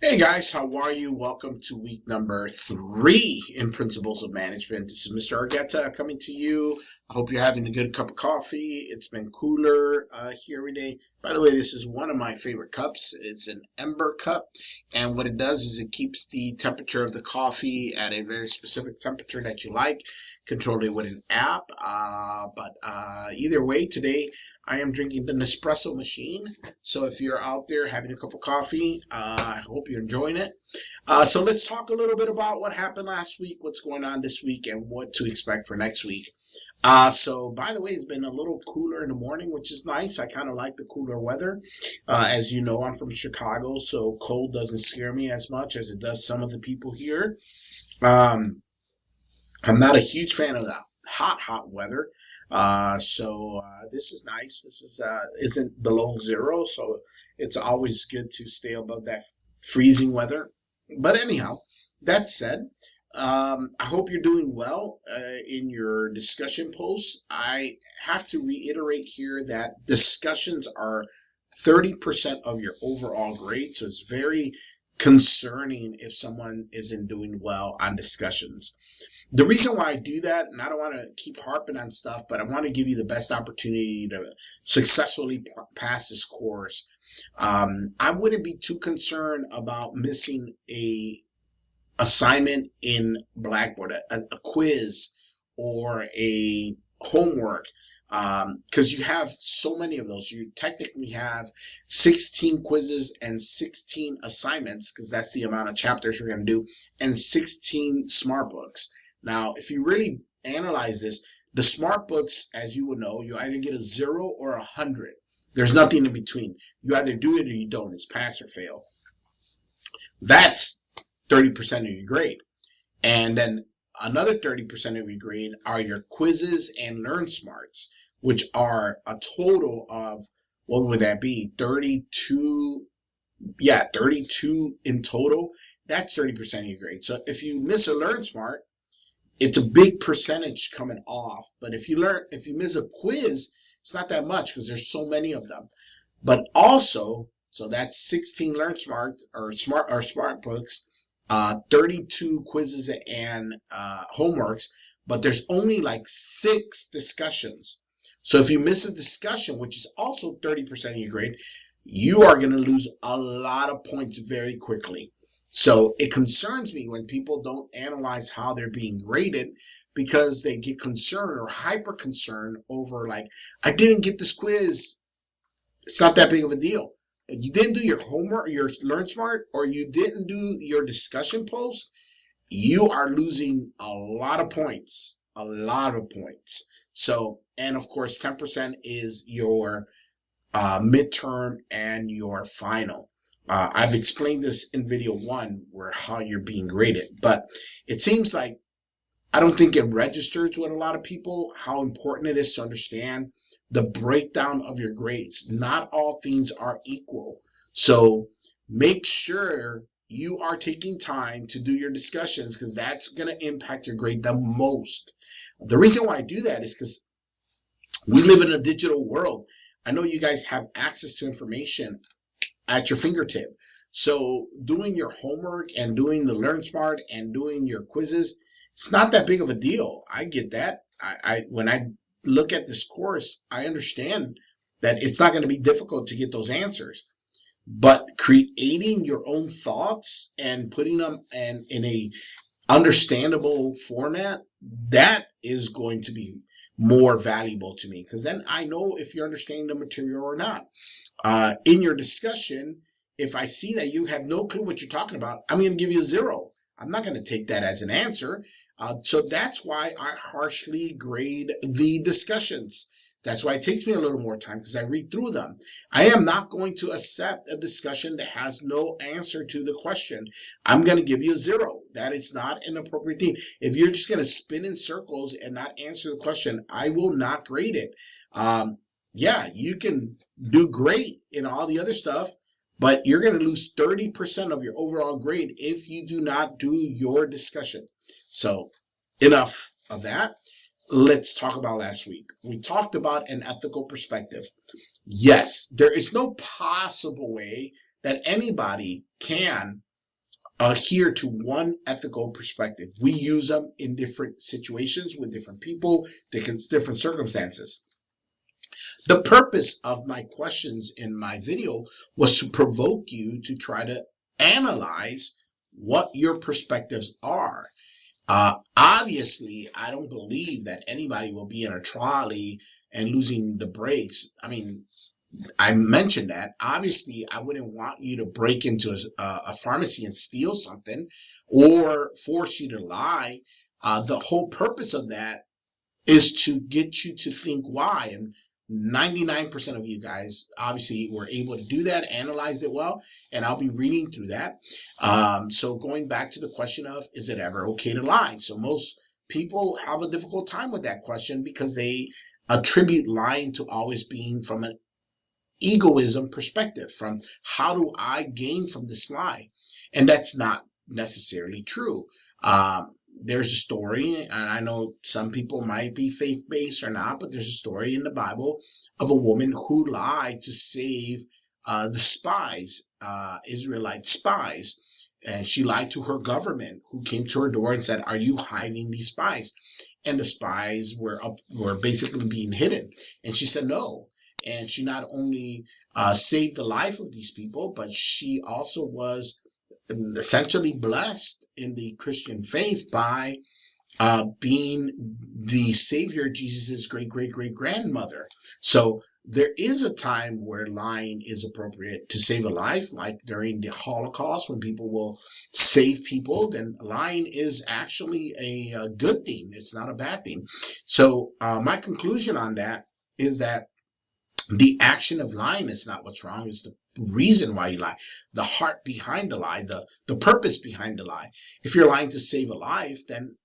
Hey guys, how are you? Welcome to week number 3 in Principles of Management. This is Mr. Argueta coming to you. I hope you're having a good cup of coffee. It's been cooler here every day. By the way, this is one of my favorite cups. It's an Ember cup, and what it does is it keeps the temperature of the coffee at a very specific temperature that you like, controlled it with an app. But either way, today I am drinking the Nespresso machine. So if you're out there having a cup of coffee, I hope you're enjoying it. So let's talk a little bit about what happened last week, what's going on this week, and what to expect for next week. So by the way, it's been a little cooler in the morning, which is nice. I kind of like the cooler weather. As you know, I'm from Chicago, so cold doesn't scare me as much as it does some of the people here. Um, I'm not a huge fan of the hot weather. So this is nice. This is isn't below zero, so it's always good to stay above that freezing weather. But anyhow, that said, I hope you're doing well in your discussion posts. I have to reiterate here that discussions are 30% of your overall grade, so it's very concerning if someone isn't doing well on discussions. The reason why I do that, and I don't want to keep harping on stuff, but I want to give you the best opportunity to successfully pass this course. I wouldn't be too concerned about missing a assignment in Blackboard, a quiz or a homework, because you have so many of those. You technically have 16 quizzes and 16 assignments, because that's the amount of chapters you're going to do, and 16 smart books. Now, if you really analyze this, the smart books, as you would know, you either get a 0 or a 100. There's nothing in between. You either do it or you don't. It's pass or fail. That's 30% of your grade. And then another 30% of your grade are your quizzes and learn smarts, which are a total of, what would that be? 32, yeah, 32 in total. That's 30% of your grade. So if you miss a learn smart, it's a big percentage coming off. But if you miss a quiz, it's not that much because there's so many of them. But also, so that's 16 learn smart or smart books, 32 quizzes and homeworks, but there's only like 6 discussions. So if you miss a discussion, which is also 30% of your grade, you are going to lose a lot of points very quickly. So it concerns me when people don't analyze how they're being graded, because they get concerned or hyper concerned over, like, I didn't get this quiz. It's not that big of a deal. You didn't do your homework, your Learn Smart, or you didn't do your discussion post, you are losing a lot of points. A lot of points. So, and of course, 10% is your midterm and your final. I've explained this in video 1 where how you're being graded, but it seems like I don't think it registers with a lot of people how important it is to understand the breakdown of your grades. Not all things are equal. So make sure you are taking time to do your discussions, because that's going to impact your grade the most. The reason why I do that is because we live in a digital world. I know you guys have access to information at your fingertip. So doing your homework and doing the Learn Smart and doing your quizzes, it's not that big of a deal. I get that. I when I look at this course, I understand that it's not going to be difficult to get those answers. But creating your own thoughts and putting them in a understandable format, that is going to be more valuable to me, because then I know if you're understanding the material or not. In your discussion, if I see that you have no clue what you're talking about, I'm going to give you a 0. I'm not going to take that as an answer. So that's why I harshly grade the discussions. That's why it takes me a little more time, because I read through them. I am not going to accept a discussion that has no answer to the question. I'm going to give you a 0. That is not an appropriate thing. If you're just going to spin in circles and not answer the question, I will not grade it. Yeah, you can do great in all the other stuff, but you're going to lose 30% of your overall grade if you do not do your discussion. So enough of that. Let's talk about last week. We talked about an ethical perspective. Yes, there is no possible way that anybody can adhere to one ethical perspective. We use them in different situations with different people, different circumstances. The purpose of my questions in my video was to provoke you to try to analyze what your perspectives are. Obviously, I don't believe that anybody will be in a trolley and losing the brakes. I mean, I mentioned that. Obviously, I wouldn't want you to break into a pharmacy and steal something or force you to lie. The whole purpose of that is to get you to think why. And 99% of you guys obviously were able to do that, analyzed it well, and I'll be reading through that. So going back to the question of, is it ever okay to lie? So most people have a difficult time with that question because they attribute lying to always being from an egoism perspective, from how do I gain from this lie? And that's not necessarily true. There's a story, and I know some people might be faith based or not, but there's a story in the Bible of a woman who lied to save the spies, Israelite spies. And she lied to her government, who came to her door and said, "Are you hiding these spies?" And the spies were basically being hidden. And she said no. And she not only saved the life of these people, but she also was essentially blessed in the Christian faith by being the Savior, Jesus' great great great grandmother. So there is a time where lying is appropriate to save a life, like during the Holocaust when people will save people. Then lying is actually a good thing. It's not a bad thing. So my conclusion on that is that the action of lying is not what's wrong. It's the reason why you lie, the heart behind the lie, the purpose behind the lie. If you're lying to save a life, then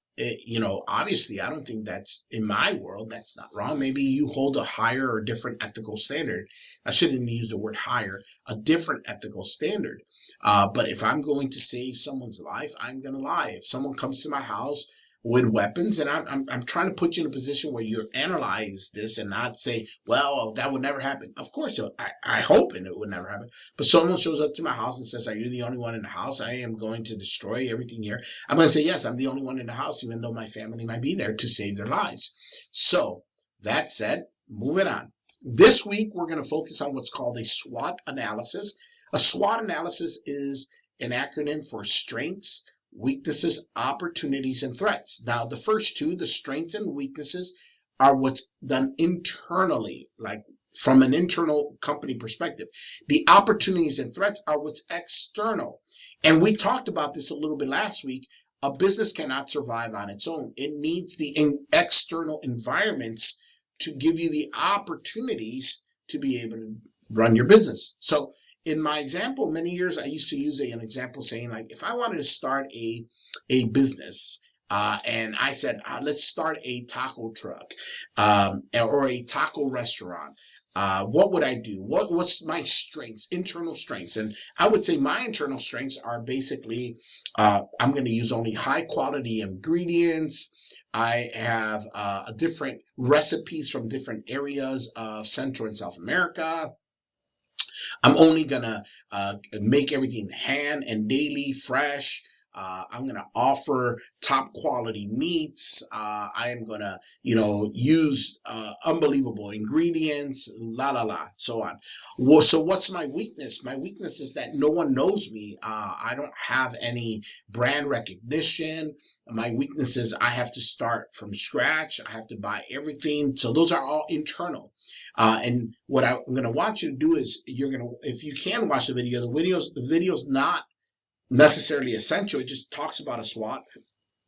obviously, I don't think that's, in my world, that's not wrong. Maybe you hold a higher or different ethical standard. I shouldn't use the word higher, a different ethical standard. But if I'm going to save someone's life, I'm going to lie. If someone comes to my house with weapons, and I'm trying to put you in a position where you analyze this and not say, well, that would never happen. Of course, I hope it would never happen. But someone shows up to my house and says, "Are you the only one in the house? I am going to destroy everything here." I'm going to say, yes, I'm the only one in the house, even though my family might be there to save their lives. So that said, moving on. This week, we're going to focus on what's called a SWOT analysis. A SWOT analysis is an acronym for strengths, weaknesses, opportunities, and threats. Now, the first two, the strengths and weaknesses, are what's done internally, like from an internal company perspective. The opportunities and threats are what's external. And we talked about this a little bit last week. A business cannot survive on its own. It needs the external environments to give you the opportunities to be able to run your business. So in my example, many years I used to use an example saying, like, if I wanted to start a business, and I said, let's start a taco truck, or a taco restaurant. What would I do? What's my strengths, internal strengths? And I would say my internal strengths are basically, I'm going to use only high quality ingredients. I have different recipes from different areas of Central and South America. I'm only gonna make everything hand and daily fresh. I'm gonna offer top quality meats. I am gonna, use unbelievable ingredients. La la la, so on. Well, so what's my weakness? My weakness is that no one knows me. I don't have any brand recognition. My weakness is I have to start from scratch. I have to buy everything. So those are all internal. And what I'm going to want you to do is if you can watch the video's not necessarily essential. It just talks about a SWOT,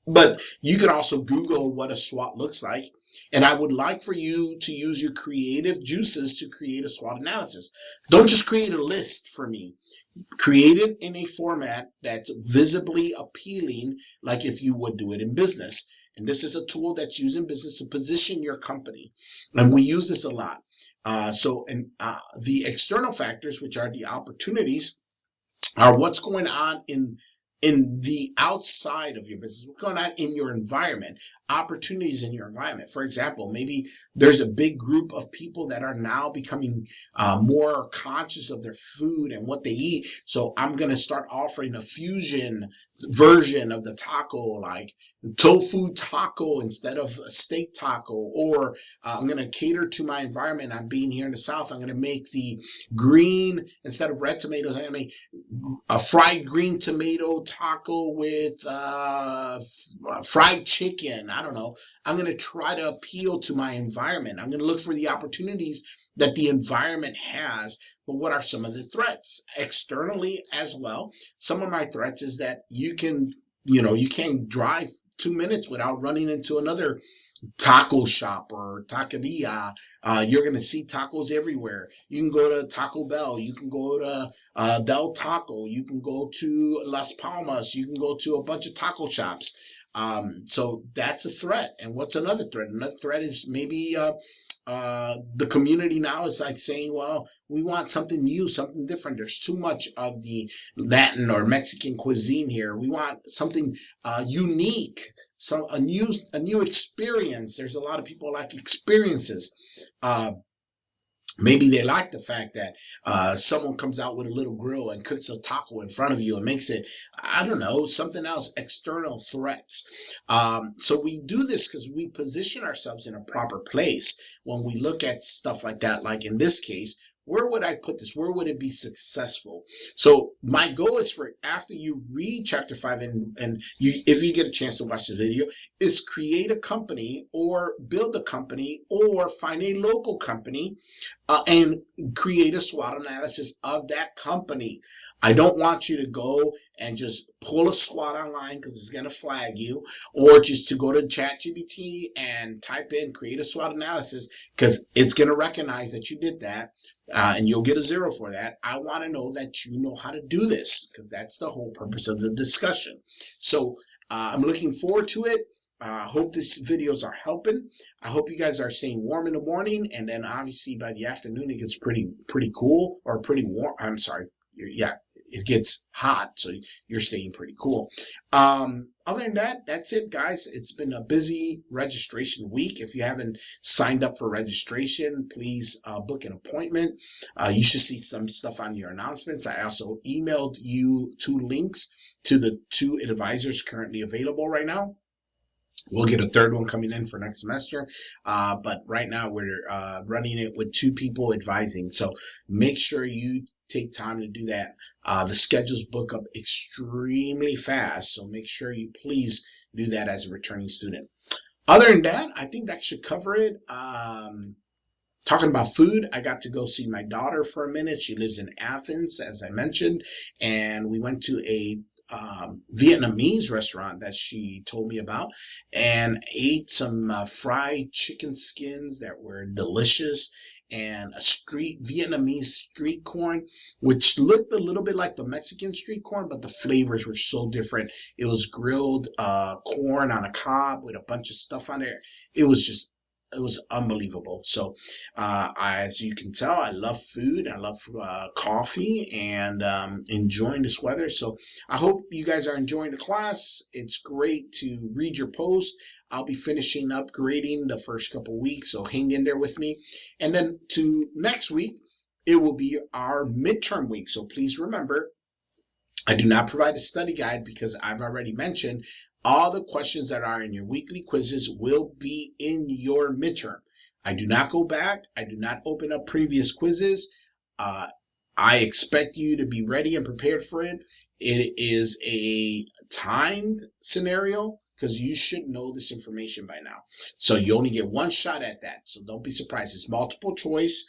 but you can also Google what a SWOT looks like. And I would like for you to use your creative juices to create a SWOT analysis. Don't just create a list for me. Create it in a format that's visibly appealing, like if you would do it in business. And this is a tool that's used in business to position your company. And we use this a lot. The external factors, which are the opportunities, are what's going on in the outside of your business, what's going on in your environment. opportunities in your environment. For example, maybe there's a big group of people that are now becoming more conscious of their food and what they eat. So I'm going to start offering a fusion version of the taco, like tofu taco instead of a steak taco, or I'm going to cater to my environment. I'm being here in the South. I'm going to make the green instead of red tomatoes. I'm going to make a fried green tomato taco with fried chicken. I don't know. I'm going to try to appeal to my environment. I'm going to look for the opportunities that the environment has. But what are some of the threats externally as well? Some of my threats is that you can't drive 2 minutes without running into another taco shop or taqueria. You're going to see tacos everywhere. You can go to Taco Bell. You can go to Del Taco. You can go to Las Palmas. You can go to a bunch of taco shops. So that's a threat. And what's another threat? Another threat is maybe the community now is like saying, well, we want something new, something different. There's too much of the Latin or Mexican cuisine here. We want something unique, so a new experience. There's a lot of people like experiences. Uh, Maybe they like the fact that someone comes out with a little grill and cooks a taco in front of you and makes it, I don't know, something else, external threats. So we do this because we position ourselves in a proper place when we look at stuff like that. Like in this case, where would I put this? Where would it be successful? So my goal is for after you read chapter 5 and if you get a chance to watch the video, is create a company or build a company or find a local company and create a SWOT analysis of that company. I don't want you to go and just pull a SWOT online because it's going to flag you, or just to go to ChatGPT and type in create a SWOT analysis because it's going to recognize that you did that and you'll get a 0 for that. I want to know that you know how to do this because that's the whole purpose of the discussion. So I'm looking forward to it. I hope these videos are helping. I hope you guys are staying warm in the morning, and then obviously by the afternoon it gets pretty cool or pretty warm. I'm sorry, yeah, it gets hot, so you're staying pretty cool. Other than that, that's it, guys. It's been a busy registration week. If you haven't signed up for registration, please book an appointment. You should see some stuff on your announcements. I also emailed you 2 links to the 2 advisors currently available right now. We'll get a 3rd one coming in for next semester, but right now we're running it with 2 people advising. So make sure you take time to do that. The schedules book up extremely fast, so make sure you please do that as a returning student. Other than that, I think that should cover it. Talking about food, I got to go see my daughter for a minute. She lives in Athens, as I mentioned, and we went to a Vietnamese restaurant that she told me about and ate some fried chicken skins that were delicious and a Vietnamese street corn, which looked a little bit like the Mexican street corn, but the flavors were so different. It was grilled corn on a cob with a bunch of stuff on there. It was unbelievable. So, as you can tell, I love food. I love coffee and enjoying this weather. So, I hope you guys are enjoying the class. It's great to read your post. I'll be finishing up grading the first couple weeks, so hang in there with me. And then to next week, it will be our midterm week. So, please remember, I do not provide a study guide because I've already mentioned all the questions that are in your weekly quizzes will be in your midterm. I do not go back. I do not open up previous quizzes. I expect you to be ready and prepared for it. It is a timed scenario because you should know this information by now. So you only get 1 shot at that. So don't be surprised. It's multiple choice.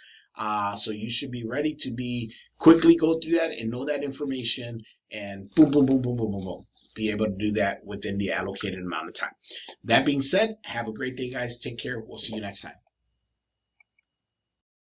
So you should be ready to be quickly go through that and know that information and boom, boom, boom, boom, boom, boom, boom. Be able to do that within the allocated amount of time. That being said, have a great day, guys. Take care. We'll see you next time.